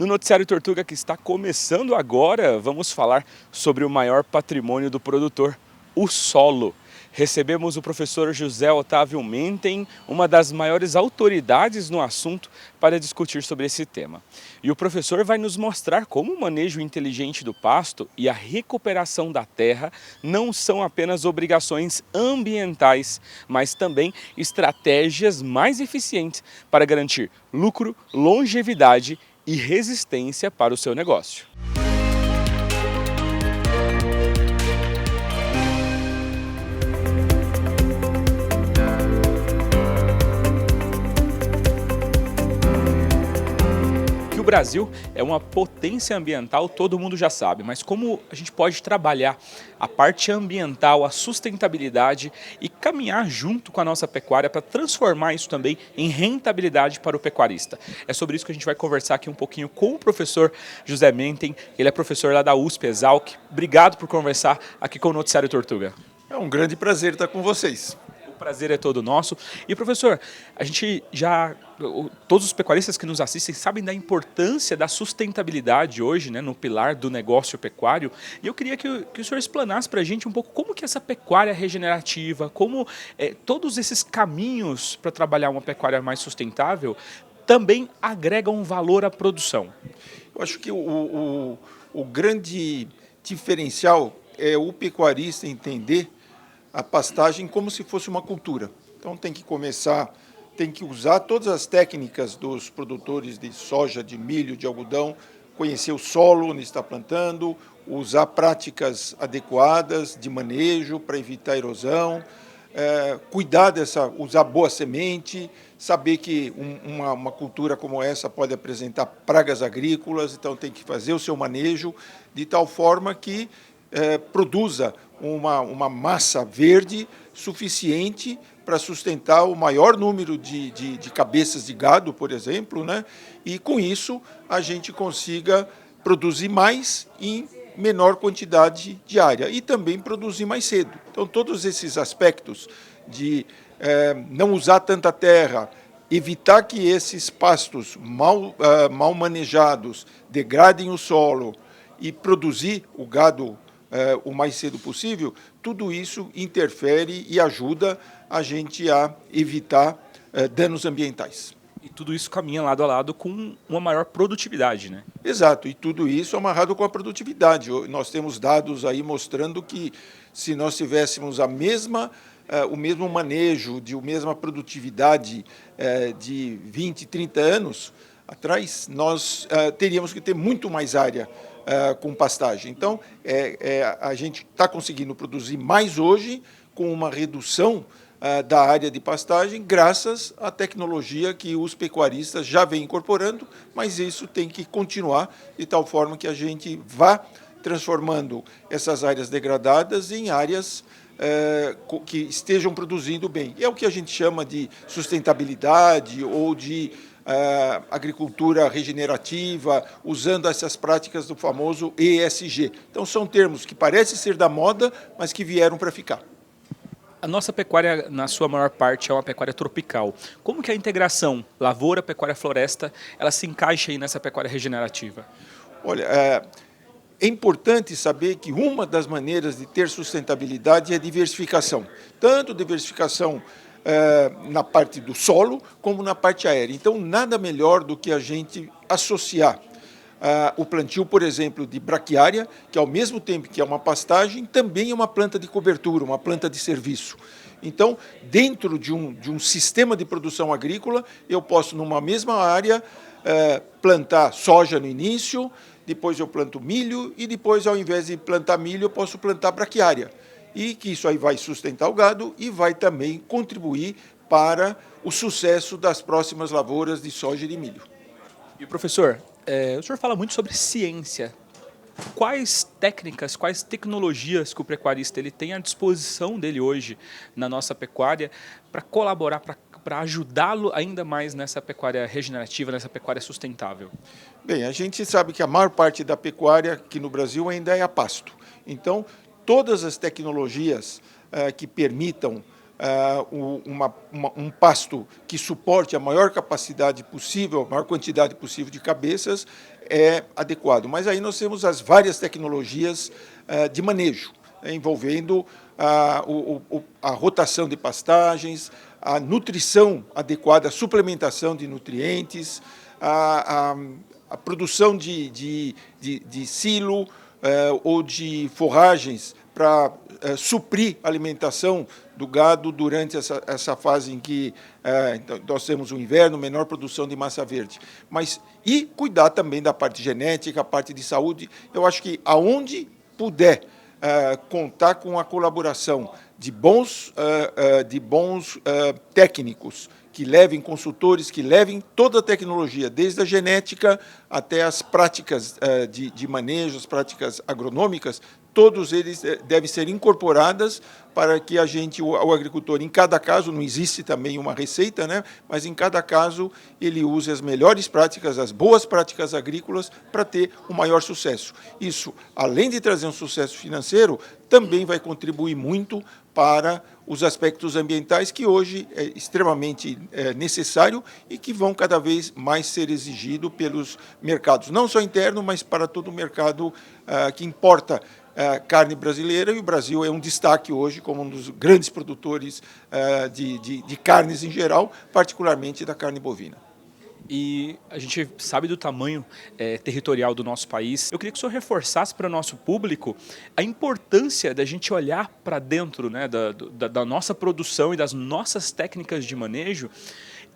No Noticiário Tortuga, que está começando agora, vamos falar sobre o maior patrimônio do produtor, o solo. Recebemos o professor José Otávio Menten, uma das maiores autoridades no assunto, para discutir sobre esse tema. E o professor vai nos mostrar como o manejo inteligente do pasto e a recuperação da terra não são apenas obrigações ambientais, mas também estratégias mais eficientes para garantir lucro, longevidade e resistência para o seu negócio. Que o Brasil é uma potência ambiental, todo mundo já sabe, mas como a gente pode trabalhar a parte ambiental, a sustentabilidade e caminhar junto com a nossa pecuária para transformar isso também em rentabilidade para o pecuarista. É sobre isso que a gente vai conversar aqui um pouquinho com o professor José Menten, ele é professor lá da USP Exalc. Obrigado por conversar aqui com o Noticiário Tortuga. É um grande prazer estar com vocês. O prazer é todo nosso. E professor, a gente todos os pecuaristas que nos assistem sabem da importância da sustentabilidade hoje, né, no pilar do negócio pecuário. E eu queria que o senhor explanasse para a gente um pouco como que essa pecuária regenerativa, como todos esses caminhos para trabalhar uma pecuária mais sustentável também agregam valor à produção. Eu acho que o grande diferencial é o pecuarista entender a pastagem como se fosse uma cultura. Então tem que usar todas as técnicas dos produtores de soja, de milho, de algodão, conhecer o solo onde está plantando, usar práticas adequadas de manejo para evitar erosão, usar boa semente, saber que uma cultura como essa pode apresentar pragas agrícolas, então tem que fazer o seu manejo de tal forma que produza uma massa verde suficiente para sustentar o maior número de cabeças de gado, por exemplo, né? E com isso a gente consiga produzir mais em menor quantidade diária e também produzir mais cedo. Então todos esses aspectos de não usar tanta terra, evitar que esses pastos mal manejados degradem o solo e produzir o gado o mais cedo possível, tudo isso interfere e ajuda a gente a evitar danos ambientais. E tudo isso caminha lado a lado com uma maior produtividade, né? Exato, e tudo isso amarrado com a produtividade. Nós temos dados aí mostrando que se nós tivéssemos o mesmo manejo, a mesma produtividade de 20, 30 anos atrás, nós teríamos que ter muito mais área com pastagem. Então, a gente está conseguindo produzir mais hoje com uma redução da área de pastagem, graças à tecnologia que os pecuaristas já vêm incorporando, mas isso tem que continuar de tal forma que a gente vá transformando essas áreas degradadas em áreas que estejam produzindo bem. E é o que a gente chama de sustentabilidade ou de agricultura regenerativa, usando essas práticas do famoso ESG. Então são termos que parecem ser da moda, mas que vieram para ficar. A nossa pecuária, na sua maior parte, é uma pecuária tropical. Como que a integração lavoura, pecuária, floresta, ela se encaixa aí nessa pecuária regenerativa? Olha, é importante saber que uma das maneiras de ter sustentabilidade é a diversificação. Tanto diversificação na parte do solo como na parte aérea. Então, nada melhor do que a gente associar o plantio, por exemplo, de braquiária, que ao mesmo tempo que é uma pastagem, também é uma planta de cobertura, uma planta de serviço. Então, dentro de um sistema de produção agrícola, eu posso, numa mesma área, plantar soja no início, depois eu planto milho e depois, ao invés de plantar milho, eu posso plantar braquiária. E que isso aí vai sustentar o gado e vai também contribuir para o sucesso das próximas lavouras de soja e de milho. E professor, o senhor fala muito sobre ciência. Quais técnicas, quais tecnologias que o pecuarista ele tem à disposição dele hoje na nossa pecuária para colaborar, para ajudá-lo ainda mais nessa pecuária regenerativa, nessa pecuária sustentável? Bem, a gente sabe que a maior parte da pecuária aqui no Brasil ainda é a pasto. Então, todas as tecnologias que permitam um pasto que suporte a maior capacidade possível, a maior quantidade possível de cabeças, é adequado. Mas aí nós temos as várias tecnologias de manejo, envolvendo a rotação de pastagens, a nutrição adequada, a suplementação de nutrientes, a produção de silo ou de forragens para suprir a alimentação do gado durante essa fase em que então, nós temos o inverno, menor produção de massa verde. E cuidar também da parte genética, a parte de saúde. Eu acho que aonde puder contar com a colaboração de bons técnicos, que levem consultores, que levem toda a tecnologia, desde a genética até as práticas de manejo, as práticas agronômicas, todos eles devem ser incorporadas para que o agricultor, em cada caso, não existe também uma receita, né? Mas em cada caso ele use as melhores práticas, as boas práticas agrícolas para ter um maior sucesso. Isso, além de trazer um sucesso financeiro, também vai contribuir muito para os aspectos ambientais que hoje é extremamente necessário e que vão cada vez mais ser exigidos pelos mercados, não só interno, mas para todo o mercado que importa carne brasileira, e o Brasil é um destaque hoje como um dos grandes produtores de carnes em geral, particularmente da carne bovina. E a gente sabe do tamanho territorial do nosso país. Eu queria que o senhor reforçasse para o nosso público a importância da gente olhar para dentro, né, da nossa produção e das nossas técnicas de manejo,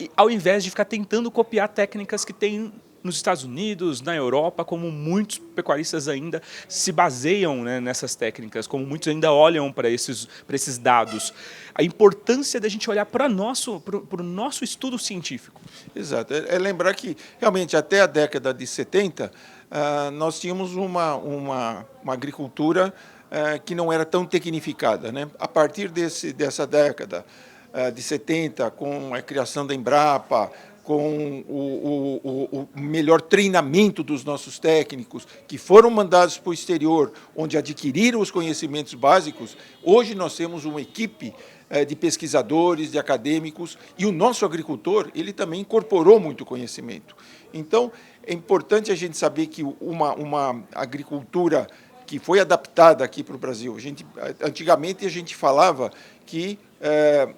e, ao invés de ficar tentando copiar técnicas que tem nos Estados Unidos, na Europa, como muitos pecuaristas ainda se baseiam, né, nessas técnicas, como muitos ainda olham para esses dados. A importância da gente olhar para o nosso estudo científico. Exato. É lembrar que, realmente, até a década de 70, nós tínhamos uma agricultura que não era tão tecnificada, né? A partir dessa década de 70, com a criação da Embrapa, com o melhor treinamento dos nossos técnicos, que foram mandados para o exterior, onde adquiriram os conhecimentos básicos, hoje nós temos uma equipe de pesquisadores, de acadêmicos, e o nosso agricultor, ele também incorporou muito conhecimento. Então, é importante a gente saber que uma agricultura que foi adaptada aqui para o Brasil. Antigamente a gente falava que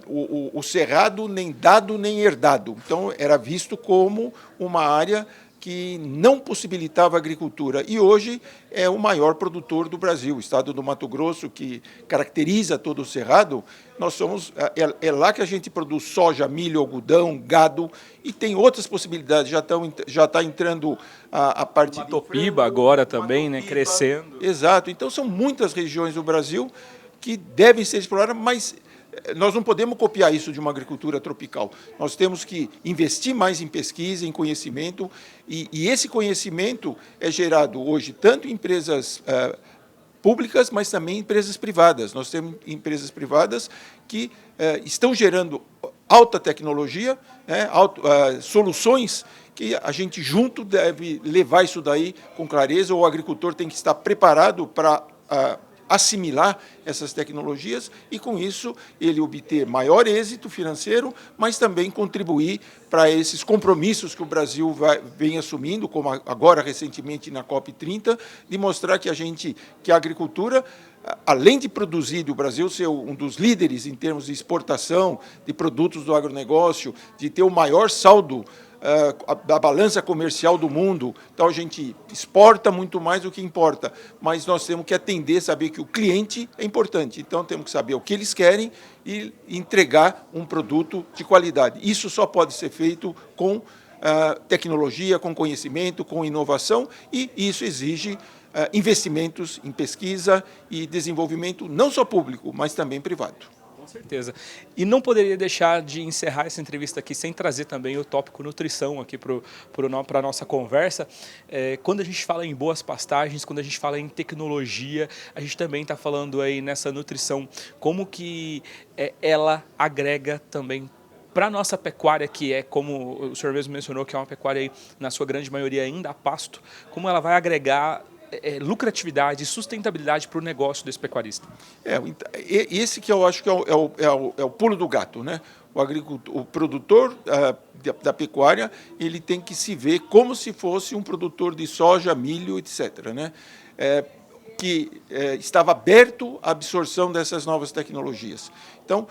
o cerrado nem dado nem herdado. Então era visto como uma área que não possibilitava a agricultura. E hoje é o maior produtor do Brasil. O estado do Mato Grosso, que caracteriza todo o cerrado, é lá que a gente produz soja, milho, algodão, gado, e tem outras possibilidades. Já está entrando a parte de Matopiba agora também, né, crescendo. Exato. Então são muitas regiões do Brasil que devem ser exploradas, mas nós não podemos copiar isso de uma agricultura tropical. Nós temos que investir mais em pesquisa, em conhecimento, e esse conhecimento é gerado hoje tanto em empresas públicas, mas também em empresas privadas. Nós temos empresas privadas que estão gerando alta tecnologia, né, soluções que a gente junto deve levar isso daí com clareza. O agricultor tem que estar preparado para assimilar essas tecnologias e, com isso, ele obter maior êxito financeiro, mas também contribuir para esses compromissos que o Brasil vem assumindo, como agora recentemente na COP30, de mostrar que a agricultura, além de produzir, o Brasil ser um dos líderes em termos de exportação de produtos do agronegócio, de ter o maior saldo da balança comercial do mundo. Então a gente exporta muito mais do que importa, mas nós temos que atender, saber que o cliente é importante. Então temos que saber o que eles querem e entregar um produto de qualidade. Isso só pode ser feito com tecnologia, com conhecimento, com inovação, e isso exige investimentos em pesquisa e desenvolvimento, não só público, mas também privado. Com certeza. E não poderia deixar de encerrar essa entrevista aqui sem trazer também o tópico nutrição aqui para a nossa conversa. Quando a gente fala em boas pastagens, quando a gente fala em tecnologia, a gente também está falando aí nessa nutrição, como que ela agrega também para a nossa pecuária, que é, como o senhor mesmo mencionou, que é uma pecuária aí, na sua grande maioria ainda a pasto, como ela vai agregar lucratividade e sustentabilidade para o negócio desse pecuarista? Esse que eu acho que é o pulo do gato, né? O produtor da pecuária, ele tem que se ver como se fosse um produtor de soja, milho, etc., né? Que estava aberto à absorção dessas novas tecnologias. Então,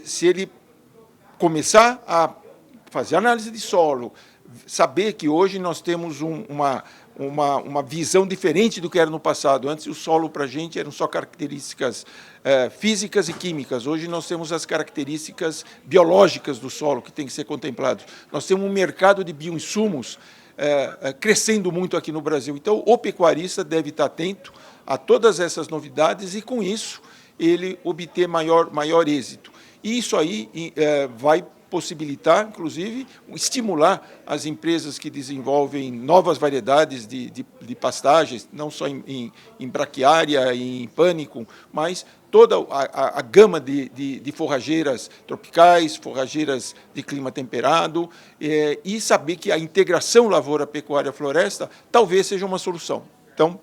se ele começar a fazer análise de solo, saber que hoje nós temos uma visão diferente do que era no passado. Antes, o solo para a gente eram só características físicas e químicas. Hoje, nós temos as características biológicas do solo que tem que ser contemplado. Nós temos um mercado de bioinsumos crescendo muito aqui no Brasil. Então, o pecuarista deve estar atento a todas essas novidades e, com isso, ele obter maior êxito. E isso aí vai possibilitar, inclusive, estimular as empresas que desenvolvem novas variedades de pastagens, não só em braquiária, em pânico, mas toda a gama de forrageiras tropicais, forrageiras de clima temperado, e saber que a integração lavoura-pecuária-floresta talvez seja uma solução. Então,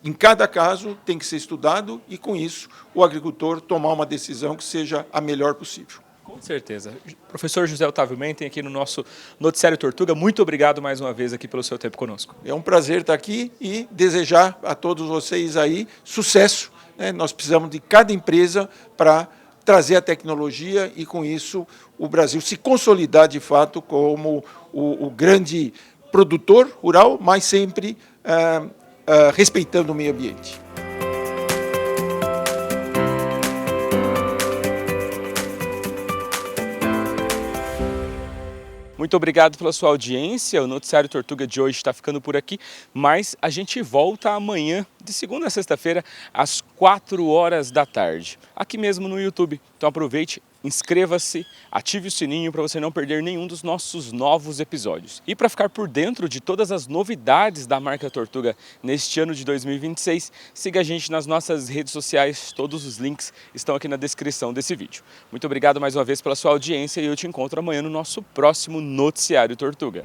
em cada caso, tem que ser estudado e, com isso, o agricultor tomar uma decisão que seja a melhor possível. Com certeza. Professor José Otávio Mentem, aqui no nosso Noticiário Tortuga, muito obrigado mais uma vez aqui pelo seu tempo conosco. É um prazer estar aqui e desejar a todos vocês aí sucesso, né? Nós precisamos de cada empresa para trazer a tecnologia e, com isso, o Brasil se consolidar de fato como o grande produtor rural, mas sempre respeitando o meio ambiente. Muito obrigado pela sua audiência. O Noticiário Tortuga de hoje está ficando por aqui, mas a gente volta amanhã, de segunda a sexta-feira, às 4 da tarde, aqui mesmo no YouTube. Então aproveite, inscreva-se, ative o sininho para você não perder nenhum dos nossos novos episódios. E para ficar por dentro de todas as novidades da marca Tortuga neste ano de 2026, siga a gente nas nossas redes sociais, todos os links estão aqui na descrição desse vídeo. Muito obrigado mais uma vez pela sua audiência e eu te encontro amanhã no nosso próximo Noticiário Tortuga.